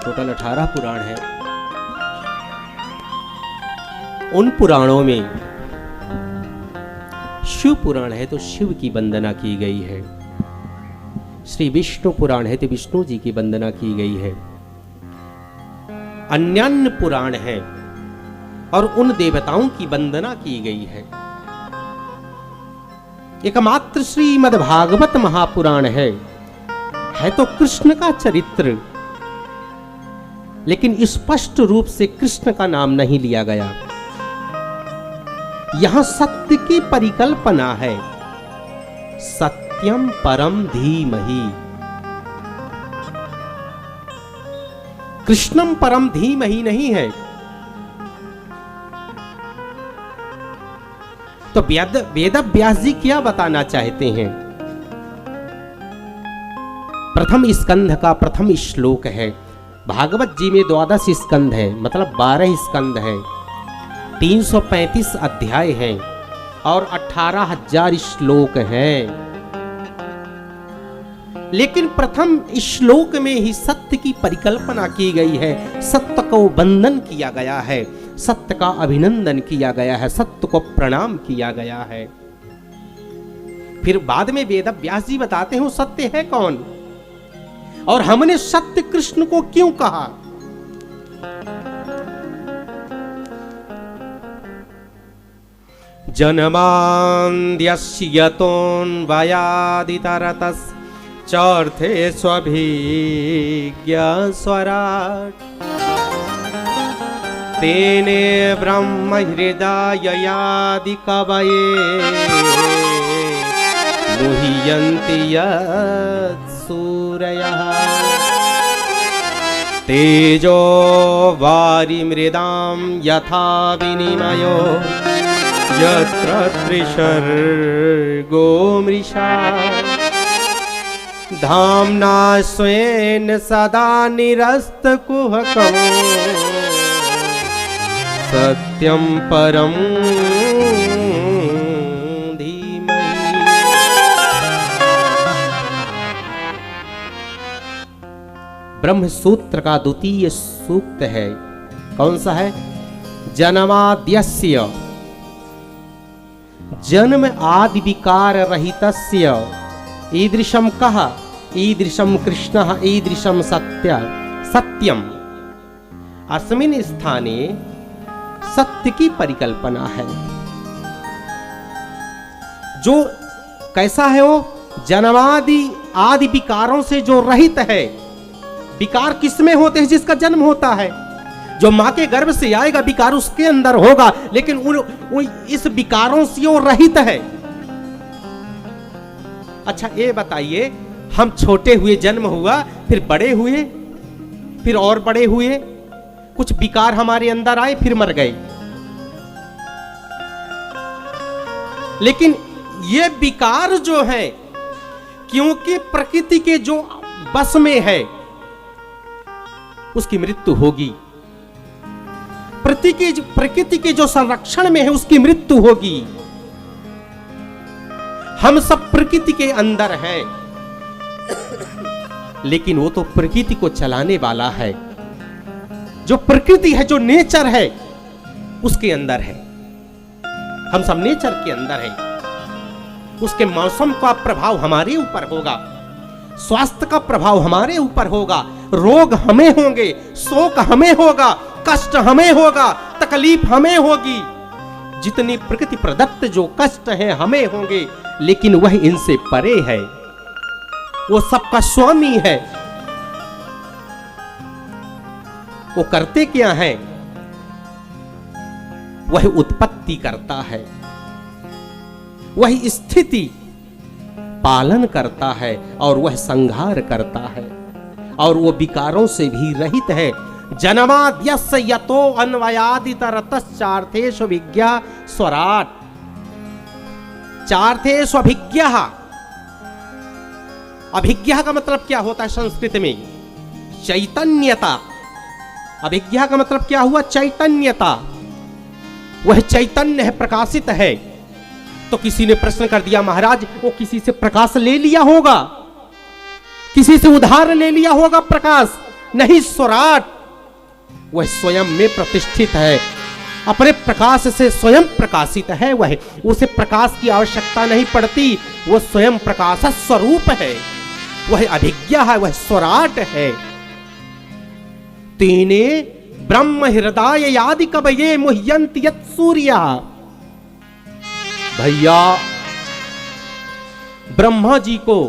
Total 18 पुराण है। उन पुराणों में शिव पुराण है तो शिव की वंदना की गई है, श्री विष्णु पुराण है तो विष्णु जी की वंदना की गई है, अन्यान्य पुराण है और उन देवताओं की वंदना की गई है। एकमात्र श्रीमद् भागवत महापुराण है तो कृष्ण का चरित्र, लेकिन स्पष्ट रूप से कृष्ण का नाम नहीं लिया गया। यहां सत्य की परिकल्पना है, सत्यम परम धीमहि, कृष्णम परम धीमहि नहीं है। तो वेद व्यास जी क्या बताना चाहते हैं? प्रथम स्कंध का प्रथम श्लोक है। भागवत जी में 12 स्कंध है, मतलब 12 स्कंध है, 335 अध्याय हैं और 18,000 श्लोक हैं। लेकिन प्रथम श्लोक में ही सत्य की परिकल्पना की गई है, सत्य को वंदन किया गया है, सत्य का अभिनंदन किया गया है, सत्य को प्रणाम किया गया है। फिर बाद में वेद व्यास जी बताते हैं वो सत्य है कौन और हमने सत्य कृष्ण को क्यों कहा। जन्मान्द्यस्य यतोऽन्वयादितरतस् चार्थे स्वभिज्ञा स्वराट् तेने ब्रह्म हृदयादि कवये मुह्यन्ति यत्सूरयः तेजो वारिमृदां यथा विनिमयो यत्र त्रिसर्गो मृषा धाम्ना स्वेन सदा निरस्तकुहकम् सत्यं परं धीमहि। ब्रह्म सूत्र का द्वितीय सूक्त है, कौन सा है? जन्माद्यस्य, जन्म आदि विकार रहितस्य, ईदृशम कह ईदृशम कृष्ण ईदृशम सत्य सत्यम। अस्मिन् स्थाने सत्य की परिकल्पना है। जो कैसा है वो? जन्मादि आदि विकारों से जो रहित है। विकार किसमें होते हैं? जिसका जन्म होता है। जो मां के गर्भ से आएगा विकार उसके अंदर होगा, लेकिन इस विकारों से वो रहित है। अच्छा ये बताइए, हम छोटे हुए जन्म हुआ, फिर बड़े हुए, फिर और बड़े हुए, कुछ विकार हमारे अंदर आए, फिर मर गए। लेकिन ये विकार जो है, क्योंकि प्रकृति के जो बस में है, उसकी मृत्यु होगी। प्रकृति के जो संरक्षण में है, उसकी मृत्यु होगी। हम सब प्रकृति के अंदर हैं, लेकिन वो तो प्रकृति को चलाने वाला है। जो प्रकृति है, जो नेचर है, उसके अंदर है। हम सब नेचर के अंदर है। उसके मौसम का प्रभाव हमारे ऊपर होगा, स्वास्थ्य का प्रभाव हमारे ऊपर होगा, रोग हमें होंगे, शोक हमें होगा, कष्ट हमें होगा, तकलीफ हमें होगी। जितनी प्रकृति प्रदत्त जो कष्ट है हमें होंगे, लेकिन वह इनसे परे है। वो सबका स्वामी है। वो करते क्या है? वह उत्पत्ति करता है, वह स्थिति पालन करता है और वह संहार करता है, और वो विकारों से भी रहित है। जन्माद्यस्य यतो अन्वयादितरतश्चार्थेषु विज्ञा स्वराट्। चार्थेषु अभिज्ञः। अभिज्ञा का मतलब क्या होता है संस्कृत में? चैतन्यता। अभिज्ञा का मतलब क्या हुआ? चैतन्यता। वह चैतन्य है, प्रकाशित है। तो किसी ने प्रश्न कर दिया, महाराज वो किसी से प्रकाश ले लिया होगा, किसी से उधार ले लिया होगा प्रकाश, नहीं स्वराट, वह स्वयं में प्रतिष्ठित है, अपने प्रकाश से स्वयं प्रकाशित है। वह उसे प्रकाश की आवश्यकता नहीं पड़ती, वो स्वयं प्रकाश स्वरूप है, वह अभिज्ञ है, वह स्वराट है। तेने ब्रह्म हृदय यादि कवये मुह्यन्ति यत् सूर्या। भैया ब्रह्मा जी को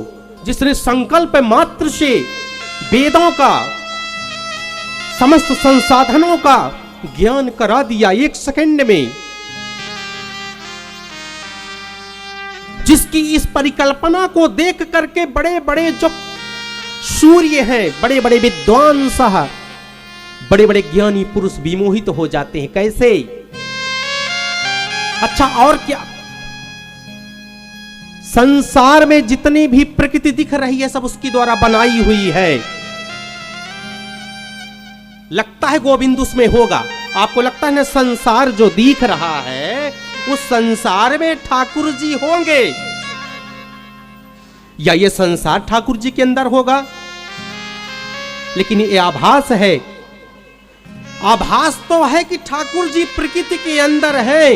जिसने संकल्प मात्र से वेदों का, समस्त संसाधनों का ज्ञान करा दिया 1 सेकंड में, जिसकी इस परिकल्पना को देख करके बड़े बड़े जो सूर्य हैं, बड़े बड़े विद्वान साहब, बड़े बड़े ज्ञानी पुरुष विमोहित हो जाते हैं। कैसे? अच्छा और क्या? संसार में जितनी भी प्रकृति दिख रही है सब उसकी द्वारा बनाई हुई है। लगता है गोविंद उसमें होगा। आपको लगता है ना संसार जो दिख रहा है उस संसार में ठाकुर जी होंगे, या ये संसार ठाकुर जी के अंदर होगा? लेकिन ये आभास है। आभास तो है कि ठाकुर जी प्रकृति के अंदर है,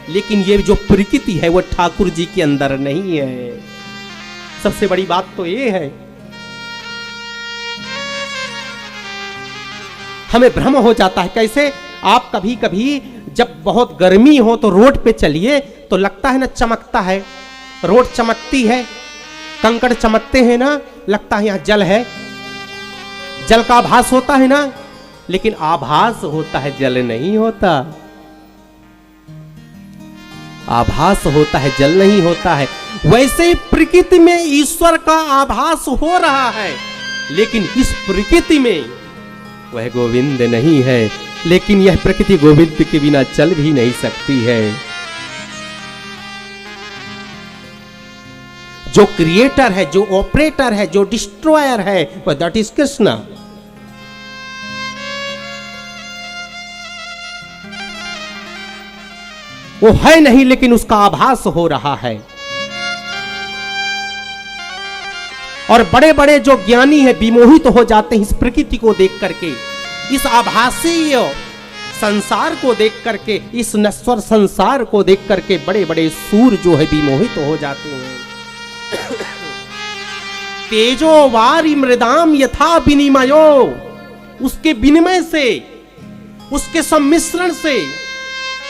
लेकिन ये जो प्रकृति है वो ठाकुर जी के अंदर नहीं है। सबसे बड़ी बात तो ये है, हमें भ्रम हो जाता है। कैसे? आप कभी कभी जब बहुत गर्मी हो तो रोड पे चलिए तो लगता है ना चमकता है, रोड चमकती है, कंकड़ चमकते हैं ना, लगता है यहां जल है, जल का आभास होता है ना, लेकिन आभास होता है, जल नहीं होता। आभास होता है, जल नहीं होता है। वैसे ही प्रकृति में ईश्वर का आभास हो रहा है, लेकिन इस प्रकृति में वह गोविंद नहीं है। लेकिन यह प्रकृति गोविंद के बिना चल भी नहीं सकती है। जो क्रिएटर है, जो ऑपरेटर है, जो डिस्ट्रॉयर है, वह दैट इज कृष्णा। वो है नहीं, लेकिन उसका आभास हो रहा है। और बड़े बड़े जो ज्ञानी है विमोहित हो जाते हैं इस प्रकृति को देख करके, इस आभासीय संसार को देख करके, इस नश्वर संसार को देख करके बड़े बड़े सूर जो है विमोहित हो जाते हैं। तेजो वारी मृदाम यथा विनिमयो, उसके विनिमय से, उसके सम्मिश्रण से,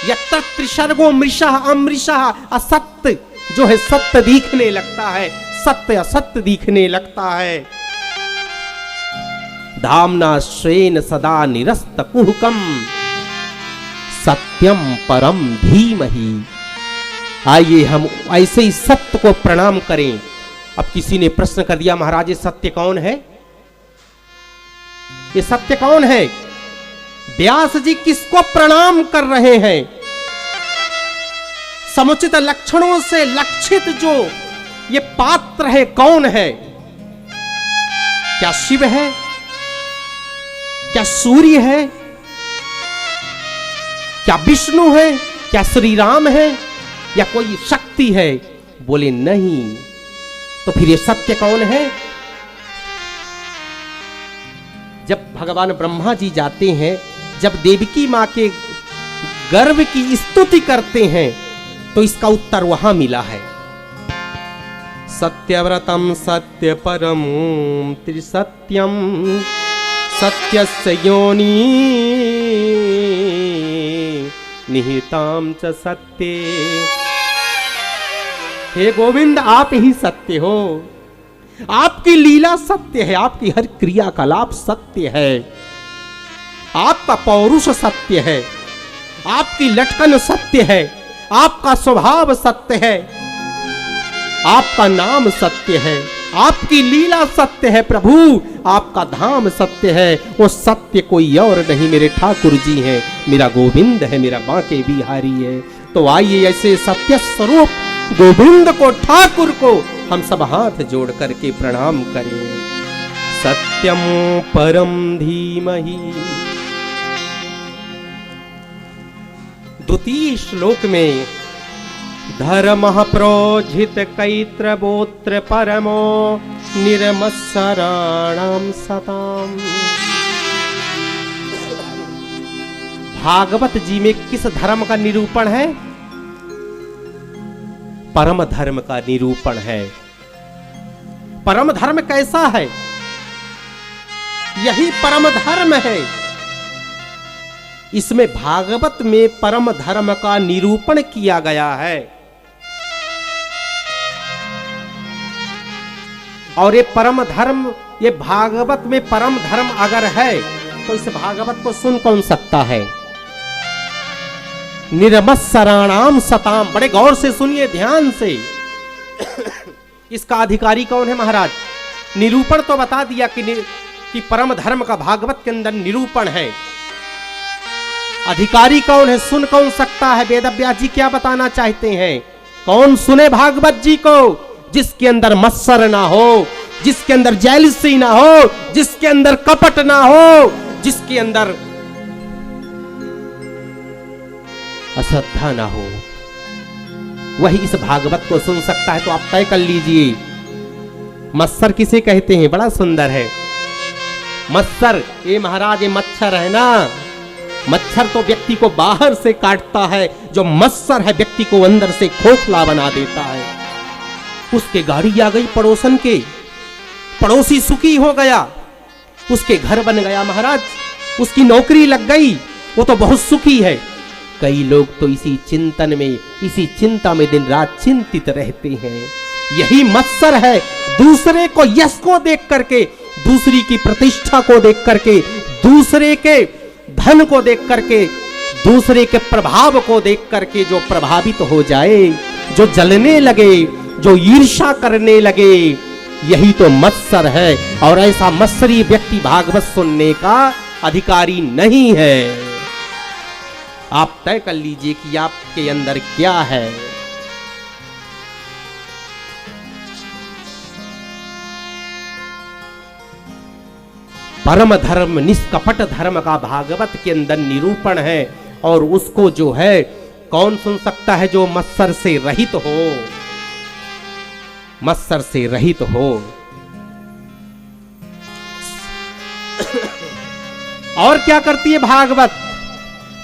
यत्र त्रिसर्गो मृषः अमृषः असत्य जो है सत्य दिखने लगता है, सत्य असत्य दिखने लगता है। धामना श्रेण सदा निरस्त कुहकम सत्यम परम धीमहि। आइए हम ऐसे ही सत्य को प्रणाम करें। अब किसी ने प्रश्न कर दिया, महाराज ये सत्य कौन है? ये सत्य कौन है? व्यास जी किसको प्रणाम कर रहे हैं? समुचित लक्षणों से लक्षित जो ये पात्र है कौन है? क्या शिव है? क्या सूर्य है? क्या विष्णु है? क्या श्री राम है? या कोई शक्ति है? बोले नहीं। तो फिर ये सत्य कौन है? जब भगवान ब्रह्मा जी जाते हैं, जब देवकी मां के गर्भ की स्तुति करते हैं, तो इसका उत्तर वहां मिला है। सत्यव्रतम सत्य परम त्रिसत्यम सत्यस्य योनि निहिताम च सत्ये। हे गोविंद, आप ही सत्य हो। आपकी लीला सत्य है, आपकी हर क्रियाकलाप सत्य है, आपका पौरुष सत्य है, आपकी लटकन सत्य है, आपका स्वभाव सत्य है, आपका नाम सत्य है, आपकी लीला सत्य है प्रभु, आपका धाम सत्य है। वो सत्य कोई और नहीं, मेरे ठाकुर जी हैं, मेरा गोविंद है, मेरा बांके बिहारी है। तो आइए ऐसे सत्य स्वरूप गोविंद को, ठाकुर को हम सब हाथ जोड़ करके प्रणाम करें। सत्यम परम धीमहि। द्वितीय श्लोक में धर्मः प्रोज्झित कैत्रबोत्र परमो निर्मत्सराणां सताम्। भागवत जी में किस धर्म का निरूपण है? परम धर्म का निरूपण है। परम धर्म कैसा है? यही परम धर्म है। इसमें भागवत में परम धर्म का निरूपण किया गया है। और ये परम धर्म, ये भागवत में परम धर्म अगर है तो इस भागवत को सुन कौन सकता है? निर्मत्सराणाम सताम, बड़े गौर से सुनिए, ध्यान से। इसका अधिकारी कौन है महाराज? निरूपण तो बता दिया कि परम धर्म का भागवत के अंदर निरूपण है। अधिकारी कौन है? सुन कौन सकता है? वेदव्यास जी क्या बताना चाहते हैं? कौन सुने भागवत जी को? जिसके अंदर मत्सर ना हो, जिसके अंदर जेलसी ना हो, जिसके अंदर कपट ना हो, जिसके अंदर अश्रद्धा ना हो, वही इस भागवत को सुन सकता है। तो आप तय कर लीजिए, मत्सर किसे कहते हैं? बड़ा सुंदर है मत्सर। ये महाराज, ये मच्छर है ना, मच्छर तो व्यक्ति को बाहर से काटता है, जो मत्सर है व्यक्ति को अंदर से खोखला बना देता है। उसके गाड़ी आ गई पड़ोसन के, पड़ोसी सुखी हो गया, उसके घर बन गया महाराज, उसकी नौकरी लग गई, वो तो बहुत सुखी है। कई लोग तो इसी चिंतन में, इसी चिंता में दिन रात चिंतित रहते हैं। यही मत्सर है। दूसरे को यश को देख करके, दूसरी की प्रतिष्ठा को देख करके, दूसरे के धन को देख करके, दूसरे के प्रभाव को देख करके जो प्रभावित हो जाए, जो जलने लगे, जो ईर्ष्या करने लगे, यही तो मत्सर है। और ऐसा मत्सरी व्यक्ति भागवत सुनने का अधिकारी नहीं है। आप तय कर लीजिए कि आपके अंदर क्या है। परम धर्म, निष्कपट धर्म का भागवत के अंदर निरूपण है। और उसको जो है कौन सुन सकता है? जो मत्सर से रहित हो, मत्सर से रहित हो। और क्या करती है भागवत?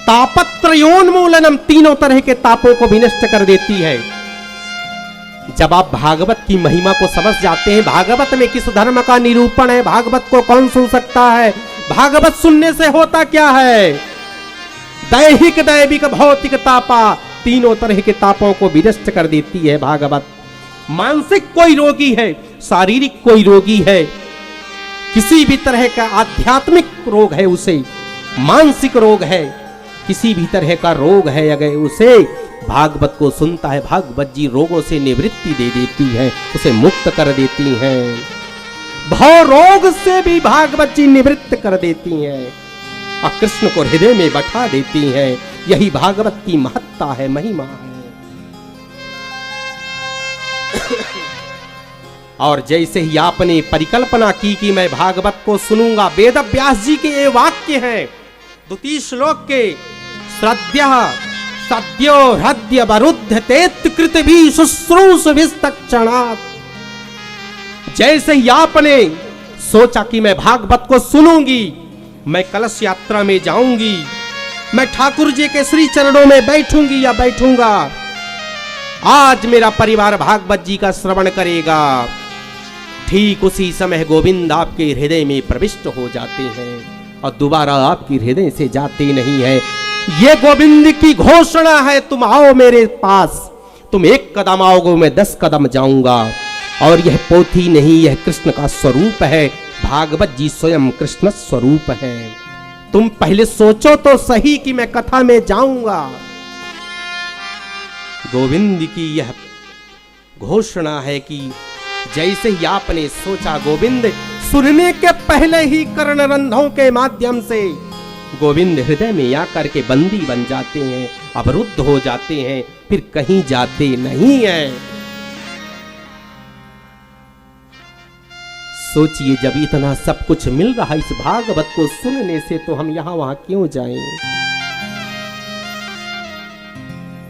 तापत्रयोन्मूलनम, तीनों तरह के तापों को भी नष्ट कर देती है। जब आप भागवत की महिमा को समझ जाते हैं, भागवत में किस धर्म का निरूपण है, भागवत को कौन सुन सकता है, भागवत सुनने से होता क्या है? दैहिक, दैविक, भौतिक तापा, तीनों तरह के तापों को भी नष्ट कर देती है भागवत। मानसिक कोई रोगी है, शारीरिक कोई रोगी है, किसी भी तरह का आध्यात्मिक रोग है, उसे मानसिक रोग है, किसी भी तरह का रोग है, अगर उसे भागवत को सुनता है, भागवत जी रोगों से निवृत्ति दे देती है, उसे मुक्त कर देती हैं। भव रोग से भी भागवत जी निवृत्त कर देती हैं और कृष्ण को हृदय में बैठा देती हैं। यही भागवत की महत्ता है, महिमा है। और जैसे ही आपने परिकल्पना की कि मैं भागवत को सुनूंगा, वेद व्यास जी के ये वाक्य हैं द्वितीय श्लोक के, श्रद्धा सद्यो हृदय वरुद्ध तेत कृत भी शुश्रूष विस्तक्षणात्। जैसे ही आपने सोचा कि मैं भागवत को सुनूंगी, मैं कलश यात्रा में जाऊंगी, मैं ठाकुर जी के श्री चरणों में बैठूंगी या बैठूंगा, आज मेरा परिवार भागवत जी का श्रवण करेगा, ठीक उसी समय गोविंद आपके हृदय में प्रविष्ट हो जाते हैं और दोबारा आपके हृदय से जाते नहीं है। ये गोविंद की घोषणा है, तुम आओ मेरे पास, तुम एक कदम आओगे मैं 10 कदम जाऊंगा। और यह पोथी नहीं, यह कृष्ण का स्वरूप है। भागवत जी स्वयं कृष्ण स्वरूप है। तुम पहले सोचो तो सही कि मैं कथा में जाऊंगा। गोविंद की यह घोषणा है कि जैसे ही आपने सोचा, गोविंद सुनने के पहले ही कर्ण रंध्रों के माध्यम से गोविंद हृदय में आकर के बंदी बन जाते हैं, अवरुद्ध हो जाते हैं, फिर कहीं जाते नहीं हैं। सोचिए, जब इतना सब कुछ मिल रहा है इस भागवत को सुनने से, तो हम यहां वहां क्यों जाएं?